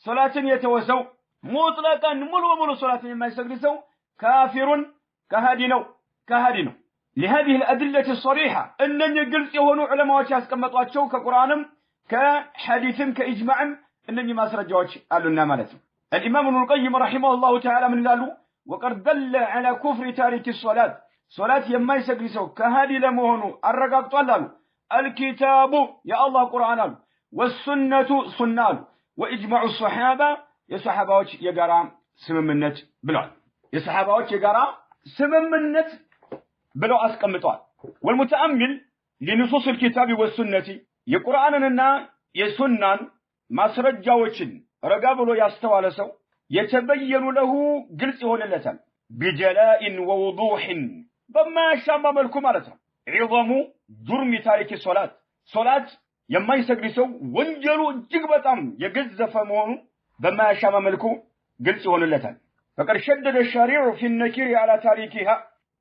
صلاة የተወሰው مطلقا ሙሉ በሙሉ صلاة የማይሰግድ ሰው كافر كهادي ነው لهذه الأدلة الصريحة أنني قلت يهونوا علماء ያስቀመጧቸው ከቁርአንም ከሐዲስም ከኢጅማዕም እነኚህ ማስረጃዎች አሉና ማለት ነው። الإمام ابن القيم رحمه الله تعالى من قالوا وقد دل على كفر تارك الصلاة صلاة የማይሰግድ ሰው ከሃዲ ለመሆኑ አረጋግጧል አሉ። الكتاب يا الله قرآن አሉ والسنة سنة አሉ وإجماع الصحابة የሰሐባዎች የጋራ ስምምነት ብለዋል። የሰሐባዎች የጋራ ስምምነት ብለው አስቀምጠዋል። والمتأمل لنصوص الكتاب والسنة የቁርአንንና የሱናን ማስረጃዎችን ረጋ ብሎ ያስተዋለ ሰው የተበየኑ له ግልጽ ይሆንለታል። بجلاء ووضوح በማያሻማ መልኩ ማለት ነው። عظم جرم تارك الصلاة صلاة የማይሰግድ ሰው ወንጀሉ እጅግ በጣም የገዘፈ መሆኑ በማያሻማ መልኩ ግልጽ ይሆንለታል። فقد شدد الشارع في النكير على تاركها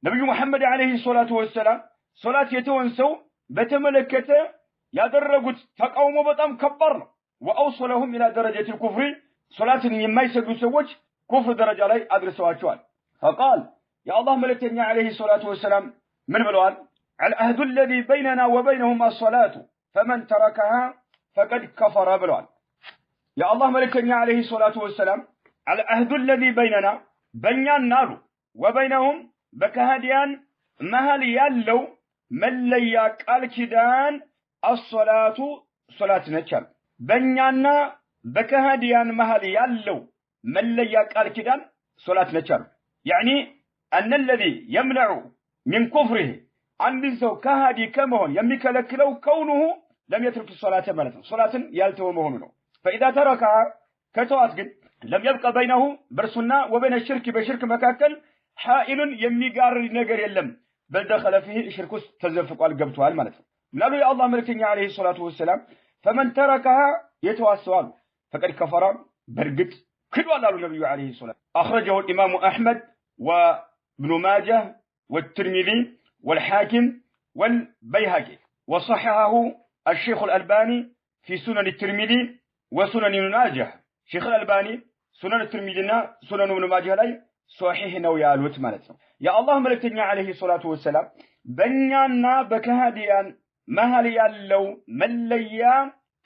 ነብዩ መሐመድ አለይሂ ሰላቱ ወሰለም ሶላት የተወን ሰው በተመለከተ ያደረጉት ተቃውሞ በጣም ከባድ ነው። وأوصلهم إلى درجة الكفر صلاة የማይሰግዱ ሰዎች ኩፍር ደረጃ ላይ አድርሰዋቸዋል። فقال يا الله ملكتني عليه الصلاة والسلام من بلوان العهد الذي بيننا وبينهم الصلاة فمن تركها فقد كفر بلوان يا الله ملكتني عليه الصلاة والسلام العهد الذي بيننا النار وبينهم بكهديان مهل يالو مليا قال كدان الصلاة صلاة نچال بنيانا بكهديان مهل يالو مليا قال كدان صلاة نچال يعني أن الذي يمنع من كفره عند سو كهدي كمهون يمكلكلو كونه لم يترك الصلاة مالته صلاة يالتو مهونه فإذا تركها كتوات لم يبقى بينه برسنا وبين الشرك بشرك مكاكل حائل يميقار نجر يلم بل دخل فيه شركوس تزفق القبطوال مالته نالو يا الله ملكني عليه الصلاة والسلام فمن تركها يتواسوال فقد كفر برقت كدوا الله النبي عليه الصلاة أخرجه الإمام أحمد وابن ماجه والترمذي والحاكم والبيهقي وصححه الشيخ الألباني في سنن الترمذي وسنن ابن ماجه شيخ الألباني سنن الترمذي سنن ابن ماجه لاي صحيح ነው ያሉት ማለት ነው። የአላህ መልእክተኛ አለይሂ ሰላቱ ወሰለም በእኛና በከሃዲያን መሃል ያለው መለያ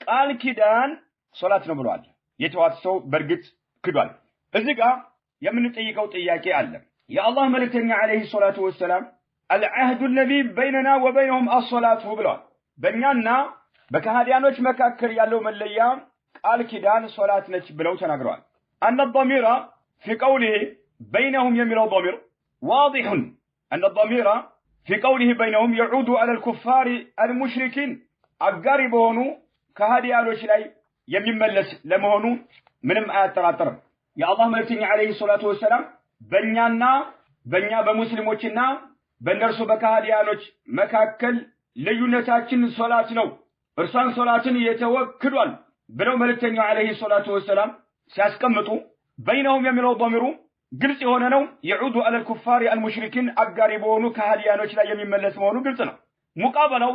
ቃል ኪዳን ሶላት ነው ብለዋል። የተዋት ሰው በርግጥ ክዷል። እዚህ ጋር የምንጠይቀው ጥያቄ አለ። የአላህ መልእክተኛ አለይሂ ሰላቱ ወሰለም العهد الذي بيننا وبينهم الصلاة ብለዋል። በእኛና በከሃዲያኖች መካከል ያለው መለያ ቃል ኪዳን ሶላት ነች ብለው ተናግረዋል። أن الضمير في قوله بينهم يميل ضمير واضح أن الضمير في قوله بينهم يعود على الكفار المشركين أقاربونه كهادي آلوش لاي يمملس لمهونو منم آتراتر يا الله ملتني عليه الصلاة والسلام بنيا بمسلموچنا بنرسو بكهادي آلوش مكاكل ليونتاچن صلاة نو እርሷን ሶላትን የተወክሏል ብለው መልእክተኛው አለይሂ ሰላቱ ወሰለም ሲያስቀምጡ በይነሁም የሚለው ضميሩ ግልጽ የሆነ ነው يعود على الكفار المشركين አጋሪ በሆኑ ከሃዲያኖች ላይ የሚመለስ መሆኑ ግልጽ ነው ሙቃበላው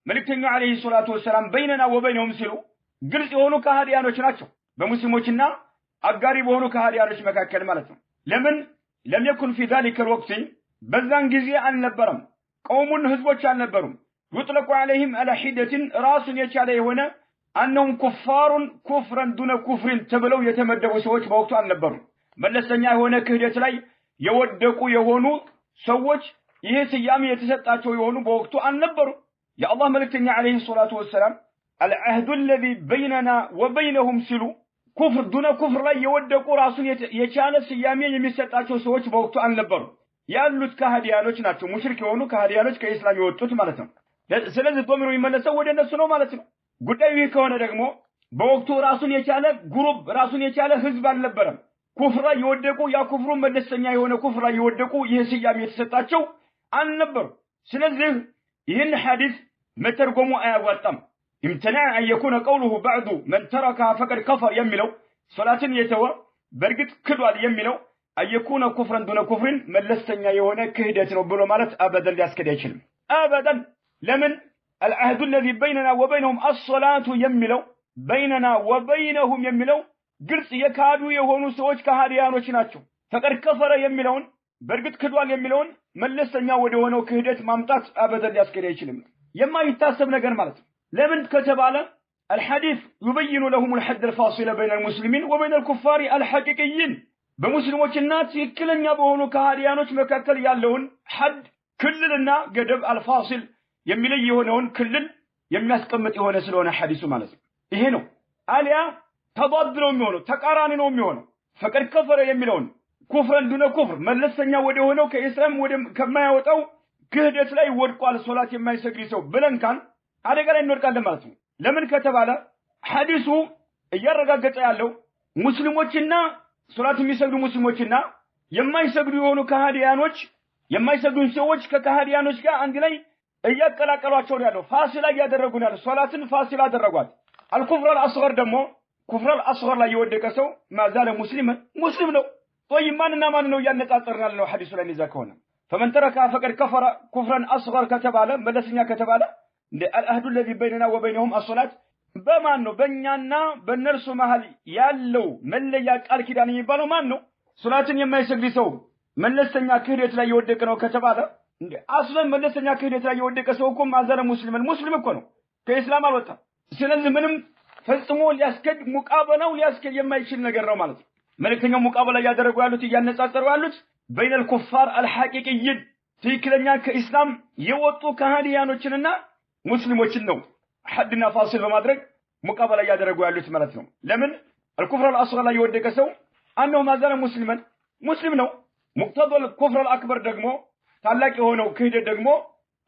መልእክተኛው አለይሂ ሰላቱ ወሰለም በይነና ወበይነሁም ሲሉ ግልጽ የሆኑ ከሃዲያኖች ናቸው በሙስሊሞችና አጋሪ በሆኑ ከሃዲያኖች መካከል ማለት ነው ለምን لم يكن في ذلك الوقت በዛን ጊዜ አልነበረም ቀውሙን ህዝቦች አልነበሩም يطلق عليهم على حدة راس يشاله هنا أنهم كفار كفرا دون كفر تبلو يتمدوا سوج بوقت النبر ملسنيا هنا كهدة لاي يودقوا يهونو سوج يهسيام يتسطاچو يهونو بوقت النبر يا الله ملكتني عليه الصلاة والسلام العهد الذي بيننا وبينهم سلو كفر دون كفر لا يودقوا راس يشاله سيامي يمسطاچو سوج بوقت النبر ያሉት ከሃዲያኖች ናቸው ሙሽሪክ የሆኑ ከሃዲያኖች ከኢስላም የወጡት ማለት ነው ስለዚህ ዶሚኖ ይመለሰው ወደ እነሱ ነው ማለት ነው ጉዳዩ ይህ ከሆነ ደግሞ በወቅቱ ራሱን የቻለ ግሩፕ ራሱን የቻለ ህዝብ አልነበረም ኩፍራ ይወደቁ ያ ኩፍሩ መለሰኛ የሆነ ኩፍራ ይወደቁ ይህ ሲያም የተሰጣቸው አልነበሩ ስለዚህ ይህን ሐዲስ መተርጎሙ አያዋጣም امتناع ان يكون قوله بعد من تركها فقد كفر የሚለው ሶላትን የተወ በርግጥ ክዷል የሚለው أيكون كفرا دون كفر ملستنيا يهونا كهدت ربنا مالت أبدا ليسكد يشلم أبدا لمن العهد الذي بيننا وبينهم الصلاة يملو بيننا وبينهم يملو قرص يكادوا يهونوا سوج كهاريانو شناتشو فقد كفر يملون برقد كدوال يملون ملستنيا ودهونا كهدت مامتات أبدا ليسكد يشلم يما يتاسب نقر مالت لمن كتب على الحديث يبين لهم الحد الفاصل بين المسلمين وبين الكفار الحقيقيين በሙስሊሞችና ትክክለኛ በሆኑ ከሃዲያኖች መካከል ያለውን ሐድ ክልልና ገደብ አልፋሲል የሚለይ የሆነውን ክልል የሚያስቀምጥ የሆነ ስለሆነ ሐዲሱ ማለት ነው ይሄ ነው አሊያ ተضاد ነው የሚሆነው ተቃራኒ ነው የሚሆነው ፈቀድ ከፈረ የሚለውን ኩፍረን ዱነ ኩፍር መለሰኛ ወደ ሆነው ከኢስላም ወደ ከማያወጣው ክህደት ላይ ወድቋል ሶላት የማይሰግድ ሰው ብለንካን አደጋ ላይ እንወድቃለን ማለት ነው ለምን ከተባለ ሐዲሱ እያረጋገጠ ያለው ሙስሊሞችና ሶላት የሚሰግዱ ሙስሊሞችና የማይሰግዱ የሆኑ ከሃዲያኖች የማይሰግዱ ሰዎች ከከሃዲያኖች ጋር አንድ ላይ እያቀላቀሏቸው ያለው ፋሲላ ያደረጉ ያለው ሶላትን ፋሲላ አደረጓት አልኩፍር አልአስገር ደግሞ ኩፍር አልአስገር ላይ የወደቀ ሰው ማዛለ ሙስሊም ነው طيب ማንና ነው ያነጻጸርናል ነው ሐዲሱ ላይ ይዘከውና فمن تركها فقد كفر كفرا اصغر كتباله ملسኛ ከተባለ እንደ العهد الذي بيننا وبينهم الصلاه በማን ነው በእኛና በእነርሱ መሃል ያለው መለያ ቃል ኪዳን የሚባለው ማን ነው ሶላትን የማይሰግድ ሰው መለሰኛ ክህደት ላይ የወደቀ ነው ከተባለ እንዴ አስለን መለሰኛ ክህደት ላይ የወደቀ ሰው እኮ ማዘለ ሙስሊም እኮ ነው ከኢስላም አልወጣም ስለዚህ ምንም ፈጽሞ ሊያስከድ ሙቃበላው ሊያስከድ የማይችል ነገር ነው ማለት ነው መልእክተኛው ሙቃበላ ያደረጉ ያሉት ያነጻጸሩ ያሉት بين الكفار الحقيقيين ትክክለኛ ከኢስላም የወጡ ከሃዲያኖችንና ሙስሊሞችን ነው حدنا فاصل በማድረግ ሙቃበላ ያደረጉ ያሉት ማለት ነው ለምን الكفر الاصغر ላይ የወደቀ ሰው አንነው ማዘለ ሙስሊም ነው مقتضى الكفر الاكبر ደግሞ ታላቅ የሆነው ክህደት ደግሞ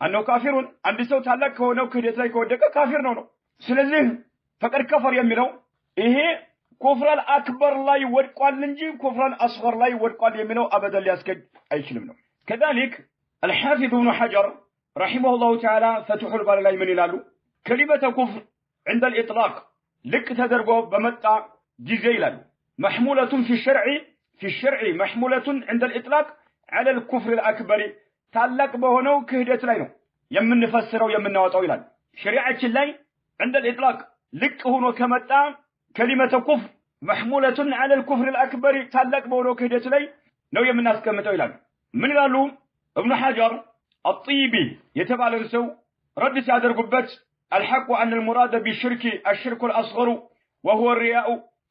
አንነው ካፊሩን አንድ ሰው ታላቅ ከሆነው ክህደት ላይ ከወደቀ ካፊር ነው ስለዚህ فقد كفر የሚለው ይሄ كفر الاكبر ላይ ወድቋል እንጂ كفر الاصغر ላይ ወድቋል የሚለው አበደል ሊያስከድ አይችልም ነው كذلك الحافظ ابن حجر رحمه الله تعالى فتح الباري ላይ ምን ይላሉ كلمة كفر عند الإطلاق لك تدربه بمتع جزيلا محمولة في الشرع محمولة عند الإطلاق على الكفر الأكبر تعلق بهنو كهدت لينو يمن نفسره ويمن نواتو إلان شريعة الله عند الإطلاق لك هنو كمتع كلمة كفر محمولة على الكفر الأكبر تعلق بهنو كهدت لي نو يمن ناس كمتو إلان من قالوا ابن حجر الطيبي يتبع لنسو رد سادر قبت الحق أن المراد بالشرك الشرك الأصغر وهو الرياء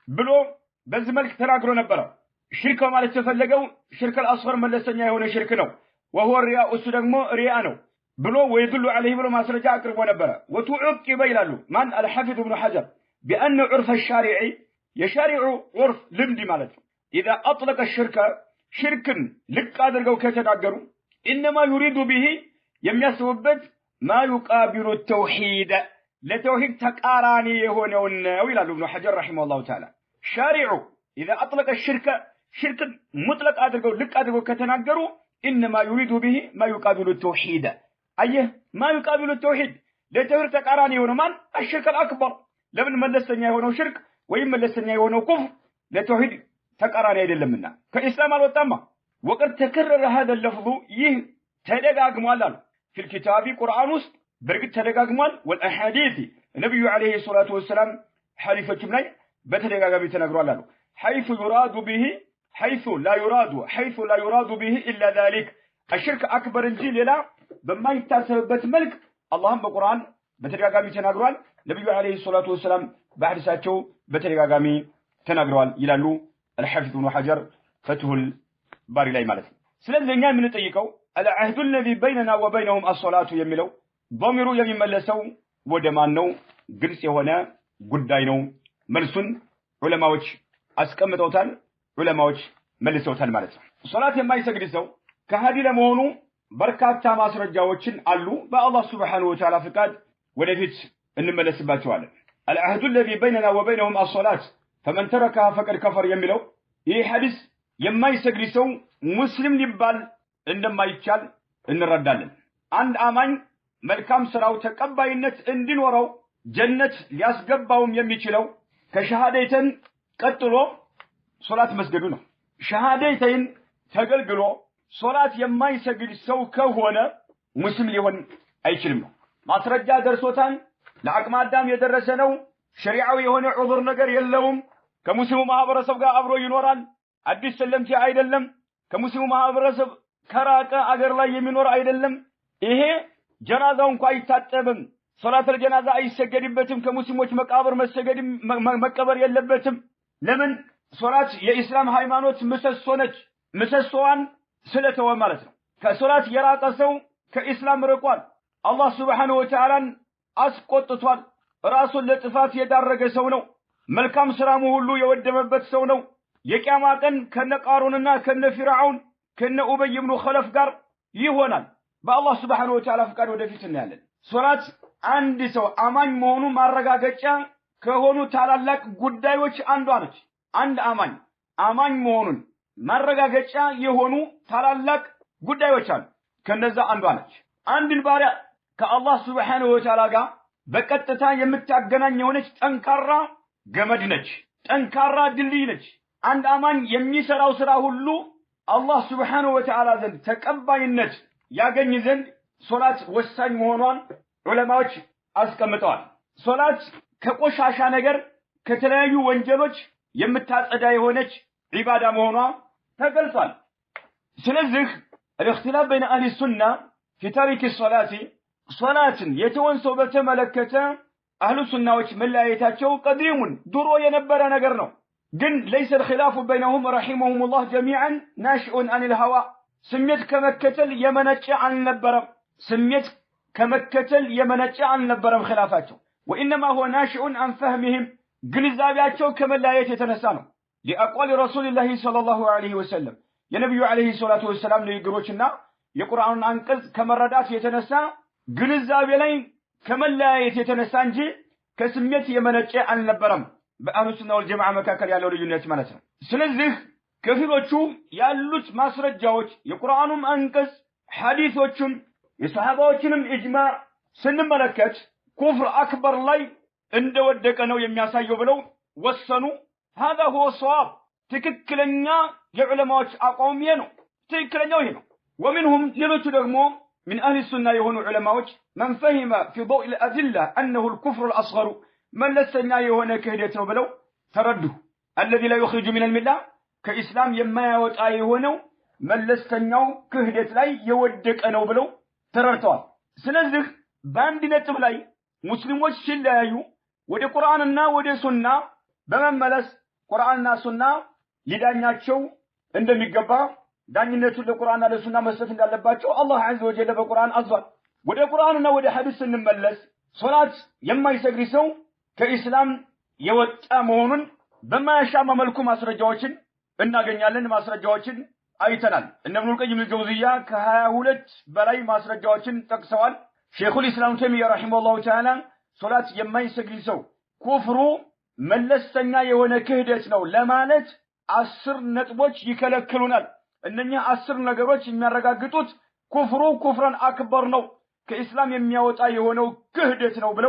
بلو بزملك تراغرو نبرا الشرك ما لتفلقوا شرك الأصغر من لسنيا هنا شركنا وهو الرياء السدقمو رياءنا بلو ويدل عليه بلو ما سرجع أقرب نبرا وتعقب إلالو من الحافظ ابن حجر بأن عرف الشارعي يشارع عرف لمدي مالته إذا أطلق الشرك شركا لك قادر قو كتدعقروا إنما يريد به የሚያስቡበት ማ ዩቃቢሉ ተውሂድ ለተውሂድ ተቃራኒ የሆነውን ነው ይላሉ ኢብኑ ሐጀር ረሂመሁላሁ ተዓላ። ሻሪዑ ኢዛ አጥለቀ ሽርክ ሙጥለቅ አድርገው ልቅ አድርገው ከተናገሩ ኢነማ ዩሪዱ ቢሂ ማ ዩቃቢሉ ተውሂድ። አየህ ማ ዩቃቢሉ ተውሂድ ለተውሂድ ተቃራኒ የሆነው ማን? አሽርክ አልአክበር። ለምን መለስተኛ የሆነው ሽርክ ወይም መለስተኛ የሆነው ኩፍር ለተውሂድ ተቃራኒ አይደለምና ከኢስላም አልወጣማ። ወቀድ ተከረረ هذا اللفظ ይህ ተደጋግሟል አሉ في الكتاب ቁርአን ውስጥ በርግጥ ተደጋግሟል። والأحاديث ነብዩ አለይሂ ሰላቱ ወሰለም ሐዲሶችም ላይ በተደጋጋሚ ተነግሯል አሉ حيث لا يراد به إلا ذلك الشرك أكبر እንጂ ሌላ በማይታሰብበት መልክ አላህም በቁርአን በተደጋጋሚ ተናግሯል። ነብዩ አለይሂ ሰላቱ ወሰለም በሐዲሳቸው በተደጋጋሚ ተናግረዋል ይላሉ الحافظ ابن حجر فتح الباري ላይ ማለት ነው። ስለዚህ እኛ የምንጠይቀው العهد الذي بيننا وبينهم الصلاة የሚለው ضميሩ የሚመለሰው ወደ ማን ነው? ግልጽ የሆነ ጉዳይ ነው። መልሱን ዑለማዎች አስቀምጠውታል፣ ዑለማዎች መልሰውታል ማለት ነው። ሶላት የማይሰግድ ሰው ከሃዲ ለመሆኑ በርካታ ማስረጃዎችን አሉ። በአላህ Subhanahu Wa Ta'ala ፍቃድ ወደፊት እንመለስባቸዋለን። العهد الذي بيننا وبينهم الصلاة فمن تركها فقد كفر የሚለው ይህ ሐዲስ የማይሰግድ ሰው ሙስሊም ሊባል እንደማይቻል እንረዳለን። አንድ አማኝ መልካም ስራው ተቀባይነት እንዲኖረው ጀነት ሊያስገባውም የሚችለው ከሸሃደተን ቀጥሎ ሶላት መስገዱ ነው። ሸሃደተን ተገልግሎ ሶላት የማይሰግድ ሰው ከሆነ ሙስሊም ሊሆን አይችልም ነው። ማስረጃ ደርሶታል፣ ለአቅመ አዳም የደረሰ ነው፣ ሸሪዓዊ የሆነ ዑذር ነገር የለውም፣ ከሙስሊሙ ማህበረሰብ ጋር አብሮ ይኖራል፣ አዲስ ሰለምቲ አይደለም፣ ከሙስሊሙ ማህበረሰብ ከራቀ አገር ላይ የሚኖር አይደለም። ይሄ ጀናዛው እንኳን አይታጠብም፣ ሶላተል ጀናዛ አይሰገድበትም፣ ከሙስሊሞች መቃብር መቀበር የለበትም። ለምን? ሶላት የኢስላም ሃይማኖት ምሰሶ ነች። ምሰሶዋን ስለተወ ማለት ነው። ከሶላት የራቀ ሰው ከኢስላም ርቋል። አላህ Subhanahu Wa Ta'ala አስቆጥቷል። ራሱን ለጥፋት የዳረገ ሰው ነው። መልካም ስራሙ ሁሉ የወደመበት ሰው ነው። የቂያማ ቀን ከነቃሩንና ከነፊርዓውን ከነ ኡበይ ኢብኑ ኸለፍ ጋር ይሆናል። በአላህ Subhanahu Wa Ta'ala ፍቃድ ወደፊት እናያለን። ሶላት አንድ ሰው አማኝ መሆኑ ማረጋገጫ ከሆኑ ታላላቅ ጉዳዮች አንዷ ነች። አንድ አማኝ መሆኑን ማረጋገጫ የሆኑ ታላላቅ ጉዳዮች አሉ። ከነዛ አንዷ ነች። አንድን ባሪያ ከአላህ Subhanahu Wa Ta'ala ጋር በቀጥታ የምታገናኝ የሆነች ጠንካራ ገመድ ነች፣ ጠንካራ ድልድይ ነች። አንድ አማኝ የሚሰራው ስራ ሁሉ አላህ Subhanahu Wa Ta'ala ዘንድ ተቀባይነት ያገኝ ዘንድ ሶላት ወሳኝ መሆኗን ዑለማዎች አስቀምጠዋል። ሶላት ከቆሻሻ ነገር ከተለያዩ ወንጀሎች የምታጸዳ የሆነች ዒባዳ መሆኗ ተገልጿል። ስለዚህ الاختلاف بين اهل السنه في ترك الصلاه ሶላትን የተወንሰው በተመለከተ አህሉ ሱናዎች መለያየታቸው ቀዲሙን ድሮ የነበረ ነገር ነው። ግን ليس الخلاف بينهم رحمهم الله جميعا ناشئ عن الهوى ስሜት ከመከተል የመነጨ خلافاቸው وانما هو ناشئ عن فهمهم ግንዛቤያቸው ከመለያየት የተነሳ ነው። لأقوال رسول الله صلى الله عليه وسلم የነብዩ አለይሂ ሰላቱ ወሰለም ንግግሮችና የቁርአኑን አንቀጽ ከመረዳት የተነሳ ግንዛቤ ላይ ከመለያየት የተነሳ እንጂ ከስሜት የመነጨ አልነበረም። በአህሉ ሱና ወል ጀማዓ መካከል ያለው ልዩነት ማለት ነው። ስለዚህ ከፊሎቹ ያሉት ማስረጃዎች የቁርአኑም አንቀጽ ሐዲሶችም የሰሃባዎችንም ኢጅማዕ ስንመለከት ኩፍር አክበር ላይ እንደወደቀ ነው የሚያሳየው ብለው ወሰኑ። هذا هو الصواب ትክክለኛ የዑለማዎች አቋም ነው። ትክክለኛው ይሄ ነው። ومنهم ሌሎቹ ደግሞ من اهل السنه የሆኑ ዑለማዎች من فهم في ضوء الادله انه الكفر الاصغر መለስተኛ የሆነ ክህደት ነው ብለው ተረዱ። الذي لا يخرج من المله ከኢስላም የማያወጣ የሆነው መለስተኛው ክህደት ላይ የወደቀ ነው ብለው ተረድተዋል። ስለዚህ በአንድ ነጥብ ላይ ሙስሊሞች ሲለያዩ ወደ ቁርአንና ወደ ሱና በመመለስ ቁርአንና ሱና ሊዳኛቸው እንደሚገባ ዳኝነቱን ለቁርአንና ለሱና መስጠት እንዳለባቸው አላህ ዐዘ ወጀል በቁርአን አዟል። ወደ ቁርአንና ወደ ሐዲስ ስንመለስ ሶላት የማይሰግድ ሰው ከኢስላም የወጣ መሆኑን በማያሻማ መልኩ ማስረጃዎችን እናገኛለን። ማስረጃዎችን አይተናል። እነ ኢብኑል ቀይም አልጀውዚያ ከ22 በላይ ማስረጃዎችን ጠቅሰዋል። ሼኹል ኢስላም ተይሚያ ረሂመሁላሁ ተዓላ ሶላት የማይሰግድ ሰው ኩፍሩ መለስተኛ የሆነ ክህደት ነው ለማለት 10 ነጥቦች ይከለክሉናል። እነኛ 10 ነገሮች የሚያረጋግጡት ኩፍሩ ኩፍራን አክበር ነው ከኢስላም የሚያወጣ የሆነው ክህደት ነው ብለው